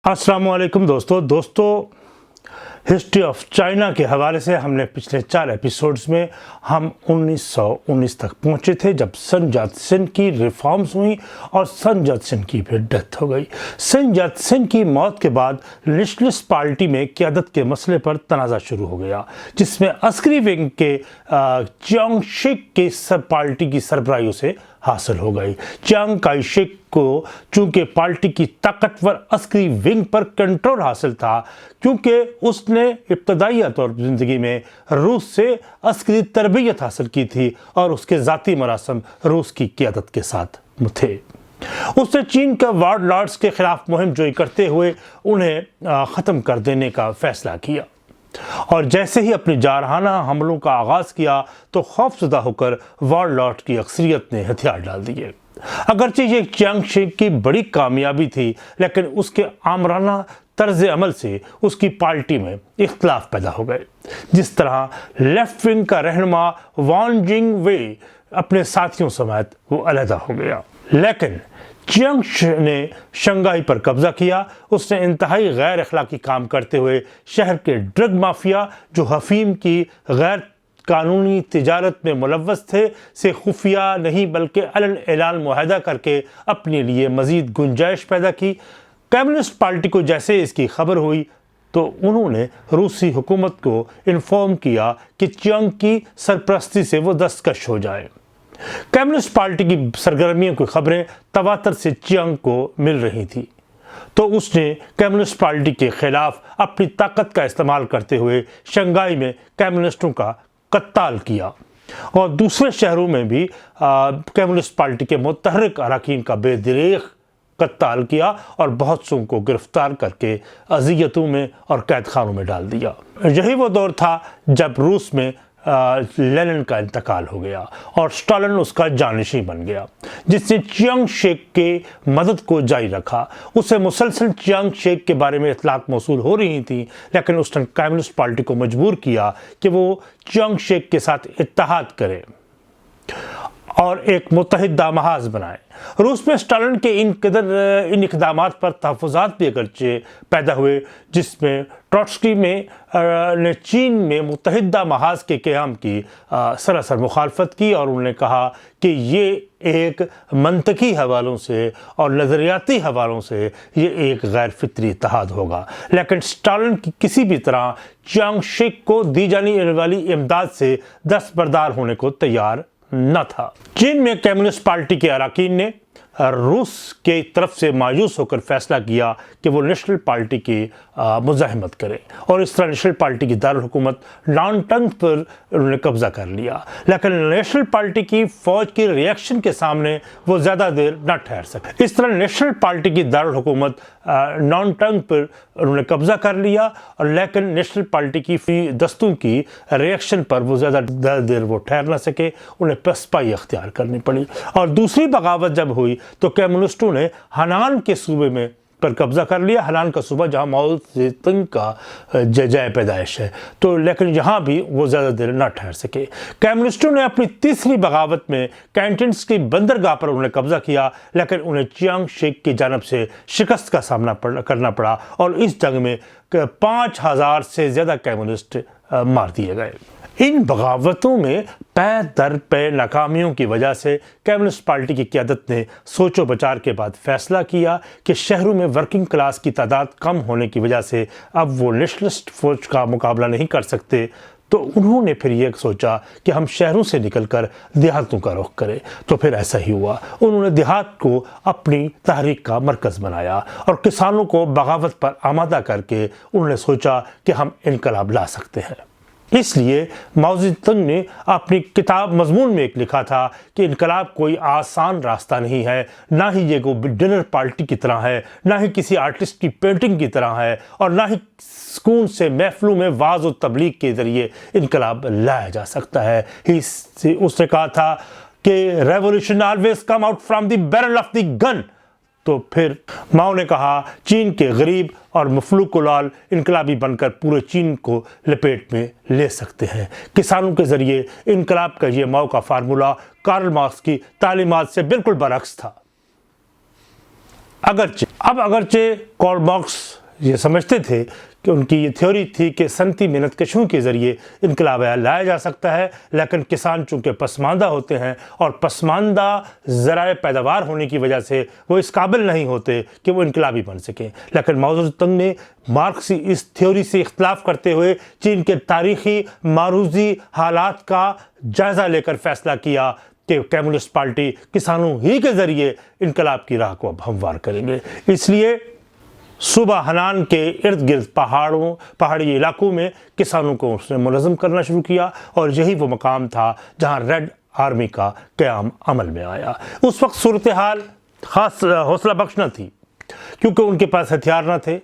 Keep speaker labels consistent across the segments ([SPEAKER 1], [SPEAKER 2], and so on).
[SPEAKER 1] अस्सलाम वालेकुम दोस्तों हिस्ट्री ऑफ चाइना के हवाले से हमने पिछले 4 एपिसोड्स में हम 1919 तक पहुंचे थे, जब सन यात सेन की रिफॉर्म्स हुई और सन यात सेन की फिर डेथ हो गई। सन यात सेन की मौत के बाद नेशनलिस्ट पार्टी में क़यादत के मसले पर तनाज़ा शुरू हो गया, जिसमें अस्करी विंग के चियांग शेक के सब पार्टी की सरबराही से हासिल हो गई। चियांग काई शेक को चूंकि पार्टी की ताकतवर अस्करी विंग पर कंट्रोल हासिल था, क्योंकि उसने इब्तदाई तौर पर ज़िंदगी में रूस से अस्करी तरबियत हासिल की थी और उसके ज़ाती मरासम रूस की क़यादत के साथ थे। उसने चीन के वार्ड लॉर्ड्स के खिलाफ मुहिम जोई करते हुए उन्हें ख़त्म कर देने का फैसला किया और जैसे ही अपने जारहाना हमलों का आगाज़ किया तो खौफज़दा होकर वार्ड लॉर्ड की अक्सरियत ने हथियार डाल दिए। अगरचे ये चियांग शेक की बड़ी कामयाबी थी, लेकिन उसके आमराना तर्ज अमल से उसकी पार्टी में इख्तलाफ पैदा हो गए। जिस तरह लेफ्ट विंग का रहनुमा वान जिंग वे अपने साथियों समेत वो अलहदा हो गया, लेकिन चियांग ने शंघाई पर कब्जा किया। उसने इंतहाई गैर अखलाकी काम करते हुए शहर के ड्रग माफिया, जो हफीम की गैर कानूनी तिजारत में मुलव्वस थे, से खुफिया नहीं बल्कि अलन ऐलान मुआहदा करके अपने लिए मज़ीद गुंजाइश पैदा की। कम्युनिस्ट पार्टी को जैसे इसकी खबर हुई तो उन्होंने रूसी हुकूमत को इन्फॉर्म किया कि चियांग की सरपरस्ती से वो दस्तकश हो जाए। कम्युनिस्ट पार्टी की सरगर्मियों की खबरें तवातर से चियांग को मिल रही थी, तो उसने कम्युनिस्ट पार्टी के खिलाफ अपनी ताकत का इस्तेमाल करते हुए शंघाई में कम्युनिस्टों का कत्ताल किया और दूसरे शहरों में भी कम्युनिस्ट पार्टी के मुतहर्रिक अरकान का बेदरीग कत्ताल किया और बहुत सौ को गिरफ्तार करके अजियतों में और कैद खानों में डाल दिया। यही वो दौर था जब रूस में लेनिन का इंतकाल हो गया और स्टालिन उसका जानशी बन गया, जिसने चियांग शेक के मदद को जारी रखा। उसे मुसलसल चियांग शेक के बारे में इतलात मौसूल हो रही थी, लेकिन उसने कम्युनिस्ट पार्टी को मजबूर किया कि वो चियांग शेक के साथ इत्तेहाद करे और एक मुत्तहिदा महाज बनाए। रूस में स्टालिन के इन इक़दामात पर तहफ़्फ़ुज़ात भी अगरचे पैदा हुए, जिसमें ट्रॉट्स्की ने चीन में मुत्तहिदा महाज के क़याम की सरासर मुखालफत की और उन्होंने कहा कि ये एक मंतकी हवालों से और नज़रियाती हवालों से ये एक गैर फितरी इत्तेहाद होगा। लेकिन स्टालिन की किसी भी तरह चियांग शेक को दी जाने वाली इमदाद से दस्तबरदार होने को तैयार न था। चीन में कम्युनिस्ट पार्टी के अरकान ने रूस के तरफ से मायूस होकर फैसला किया कि वो नेशनल पार्टी की मुज़ाहमत करें और इस तरह नेशनल पार्टी की दारुल हुकूमत नानटंग पर उन्होंने कब्जा कर लिया। लेकिन नेशनल पार्टी की फ़ौज की रिएक्शन के सामने वो ज़्यादा देर न ठहर सके। इस तरह नेशनल पार्टी की दारुल हुकूमत नानटंग पर उन्होंने कब्जा कर लिया, और लेकिन नेशनल पार्टी की दस्तों की रिएक्शन पर वो ज़्यादा देर वो ठहर न सके, उन्हें पसपाई अख्तियार करनी पड़ी। और दूसरी बगावत जब हुई तो कम्युनिस्टों ने हनान के सूबे में पर कब्जा कर लिया। हनान का सूबा जहाँ माओ ज़ेतुंग का जय पैदाइश है, तो लेकिन यहाँ भी वो ज़्यादा देर न ठहर सके। कम्युनिस्टों ने अपनी तीसरी बगावत में कैंटन्स की बंदरगाह पर उन्हें कब्जा किया, लेकिन उन्हें चियांग शेक की जानब से शिकस्त का सामना करना पड़ा और इस जंग में 5000 से ज़्यादा कम्युनिस्ट मार दिए गए। इन बगावतों में पै दर पै नाकामियों की वजह से कम्युनिस्ट पार्टी की क़यादत ने सोचो विचार के बाद फैसला किया कि शहरों में वर्किंग क्लास की तादाद कम होने की वजह से अब वो नेशनलिस्ट फौज का मुकाबला नहीं कर सकते, तो उन्होंने फिर ये सोचा कि हम शहरों से निकलकर देहातों का रुख करें। तो फिर ऐसा ही हुआ। उन्होंने देहात को अपनी तहरीक का मरकज़ बनाया और किसानों को बगावत पर आमादा करके उन्होंने सोचा कि हम इनकलाब ला सकते हैं। इसलिए माओ ज़ेतुंग ने अपनी किताब मजमून में एक लिखा था कि इनकलाब कोई आसान रास्ता नहीं है, ना ही ये कोई डिनर पार्टी की तरह है, ना ही किसी आर्टिस्ट की पेंटिंग की तरह है, और ना ही सुकून से महफिलों में वाज़ और तबलीग के ज़रिए इनकलाब लाया जा सकता है। उसने कहा था कि revolution always come out from the barrel of the gun. तो फिर माओ ने कहा चीन के गरीब और मफलूक लाल इनकलाबी बनकर पूरे चीन को लपेट में ले सकते हैं। किसानों के ज़रिए इनकलाब का ये माओ का फार्मूला कार्ल मार्क्स की तालीमात से बिल्कुल बरअक्स था। अगरचे कार्ल मार्क्स ये समझते थे कि उनकी ये थ्योरी थी कि सनती मेहनत कशों के ज़रिए इनकलाब लाया जा सकता है, लेकिन किसान चूँकि पसमानदा होते हैं और पसमानदा ज़राए पैदावार होने की वजह से वो इस काबिल नहीं होते कि वो इनकलाबी बन सकें। लेकिन माओ ज़ेडुंग ने मार्क्स की इस थ्योरी से इख्तलाफ करते हुए चीन के तारीख़ी मारूज़ी हालात का जायज़ा लेकर फ़ैसला किया कि कम्युनिस्ट पार्टी किसानों ही के ज़रिए इनकलाब की राह को अब हमवार करेंगे। इसलिए सूबा हनान के इर्द गिर्द पहाड़ी इलाकों में किसानों को उसने मुनज़्ज़म करना शुरू किया और यही वो मकाम था जहां रेड आर्मी का क़याम अमल में आया। उस वक्त सूरत हाल ख़ास हौसला बख्श न थी, क्योंकि उनके पास हथियार न थे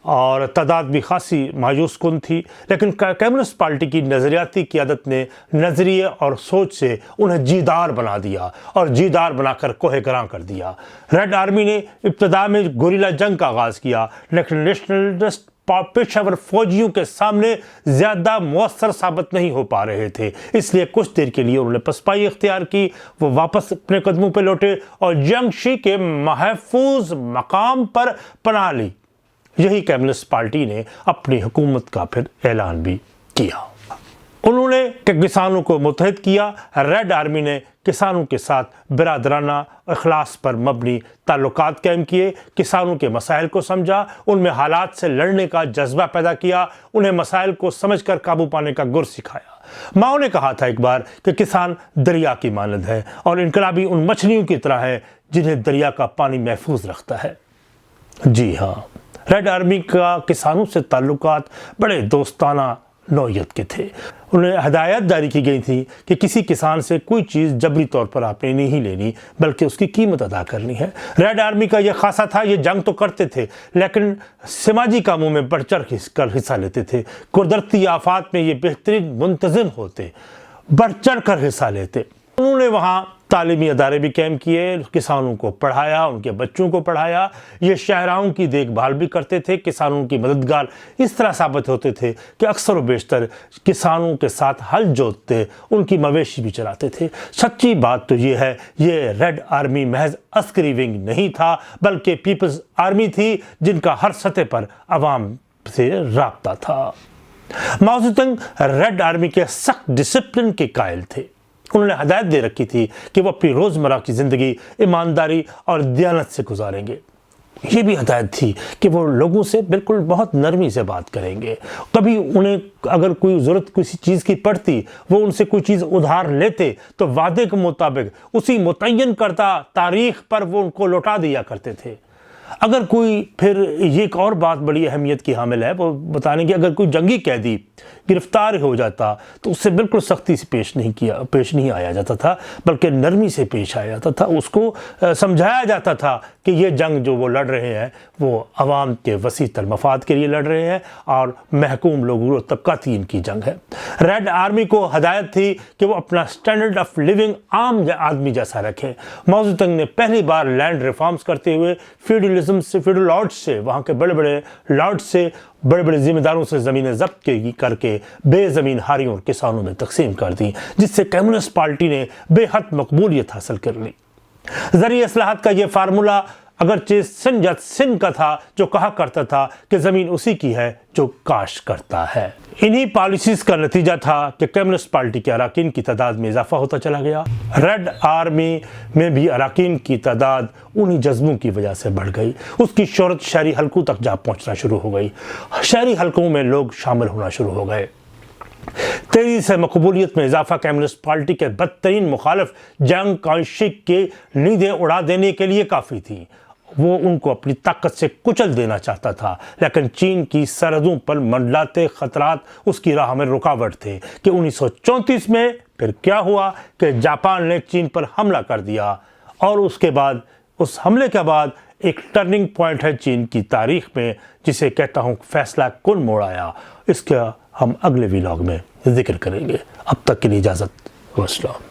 [SPEAKER 1] और तादाद भी खासी मायूस कुन थी। लेकिन कम्युनिस्ट पार्टी की नज़रियाती क़ियादत ने नज़रिए और सोच से उन्हें जीदार बना दिया और जीदार बनाकर कोहे-गरां कर दिया। रेड आर्मी ने इब्तदा में गोरिल्ला जंग का आगाज़ किया, लेकिन नेशनलिस्ट पेशावर फौजियों के सामने ज़्यादा मौसर साबित नहीं हो पा रहे थे। इसलिए कुछ देर के लिए उन्होंने पसपाई इख्तियार की, वो वापस अपने कदमों पर लौटे और जंगशी के महफूज मकाम पर पनाह ली। यही कम्युनिस्ट पार्टी ने अपनी हुकूमत का फिर ऐलान भी किया। उन्होंने किसानों को मुत्तहिद किया। रेड आर्मी ने किसानों के साथ बिरादराना इखलास पर मबनी ताल्लुकात कायम किए, किसानों के मसाइल को समझा, उनमें हालात से लड़ने का जज्बा पैदा किया, उन्हें मसाइल को समझकर काबू पाने का गुर सिखाया। माओ ने कहा था एक बार कि किसान दरिया की मानद है और इनकलाबी उन मछलियों की तरह है जिन्हें दरिया का पानी महफूज रखता है। जी हाँ, रेड आर्मी का किसानों से ताल्लुकात बड़े दोस्ताना नौयत के थे। उन्हें हदायत जारी की गई थी कि किसी किसान से कोई चीज़ जबरी तौर पर आपने नहीं लेनी, बल्कि उसकी कीमत अदा करनी है। रेड आर्मी का यह खासा था, ये जंग तो करते थे लेकिन समाजी कामों में बढ़ चढ़ कर हिस्सा लेते थे। कुदरती आफात में ये बेहतरीन मुंतज़िम होते, बढ़ चढ़ कर हिस्सा लेते। उन्होंने वहाँ तालीमी अदारे भी कायम किए, किसानों को पढ़ाया, उनके बच्चों को पढ़ाया। ये शहराओं की देखभाल भी करते थे, किसानों की मददगार इस तरह साबित होते थे कि अक्सर व बेशतर किसानों के साथ हल जोतते, उनकी मवेशी भी चलाते थे। सच्ची बात तो ये है, ये रेड आर्मी महज अस्करी विंग नहीं था, बल्कि पीपल्स आर्मी थी जिनका हर सतह पर अवाम से राब्ता था। माओ ज़ेडुंग रेड आर्मी के सख्त डिसिप्लिन के कायल थे। उन्होंने हदायत दे रखी थी कि वो अपनी रोज़मर्रा की ज़िंदगी ईमानदारी और दियानत से गुजारेंगे। ये भी हदायत थी कि वो लोगों से बिल्कुल बहुत नरमी से बात करेंगे। कभी उन्हें अगर कोई ज़रूरत किसी चीज़ की पड़ती, वो उनसे कोई चीज़ उधार लेते तो वादे के मुताबिक उसी मुतय्यन करता तारीख़ पर वो उनको लौटा दिया करते थे। अगर कोई, फिर ये एक और बात बड़ी अहमियत की हामिल है, वो बताने की, अगर कोई जंगी कैदी गिरफ्तार हो जाता तो उससे बिल्कुल सख्ती से पेश नहीं आया जाता था, बल्कि नरमी से पेश आया जाता था। उसको समझाया जाता था कि ये जंग जो वो लड़ रहे हैं वो अवाम के वसी तर मफाद के लिए लड़ रहे हैं और महकूम लोगों तबकाती इनकी जंग है। रेड आर्मी को हदायत थी कि वो अपना स्टैंडर्ड ऑफ लिविंग आम आदमी जैसा रखें। माओ ज़ेडुंग ने पहली बार लैंड रिफॉर्म्स करते हुए फ्यूडलिज्म से, फ्यूडल लॉर्ड्स से, वहाँ के बड़े बड़े लॉर्ड्स से, बड़े बड़े ज़िम्मेदारों से ज़मीनें ज़ब्त करके बेज़मीन हारियों और किसानों में तकसीम कर दी, जिससे कम्युनिस्ट पार्टी ने बेहद मकबूलियत हासिल कर ली। ज़रिए इस्लाहात का ये फार्मूला अगरचे सन जत सिन का था, जो कहा करता था कि ज़मीन उसी की है जो काश करता है। इन्हीं पॉलिसीज़ का नतीजा था कि कम्युनिस्ट पार्टी के अरकान की तादाद में इजाफा होता चला गया। रेड आर्मी में भी अरकान की तादाद उन्हीं जज्बों की वजह से बढ़ गई। उसकी शोहरत शहरी हलकों तक जा पहुँचना शुरू हो गई। शहरी हलकों में लोग शामिल होना शुरू हो गए। तेजी से मकबूलियत में इजाफा कम्युनिस्ट पार्टी के बदतरीन मुखालिफ जंग काशिक के नींदें उड़ा देने के लिए काफ़ी थी। वो उनको अपनी ताकत से कुचल देना चाहता था, लेकिन चीन की सरहदों पर मंडलाते खतरात उसकी राह में रुकावट थे कि 1934 में फिर क्या हुआ कि जापान ने चीन पर हमला कर दिया और उसके बाद, उस हमले के बाद एक टर्निंग पॉइंट है चीन की तारीख में, जिसे कहता हूँ फैसला कुन मोड़ आया। इसका हम अगले व्लॉग में जिक्र करेंगे। अब तक के लिए इजाज़त, वस्सलाम।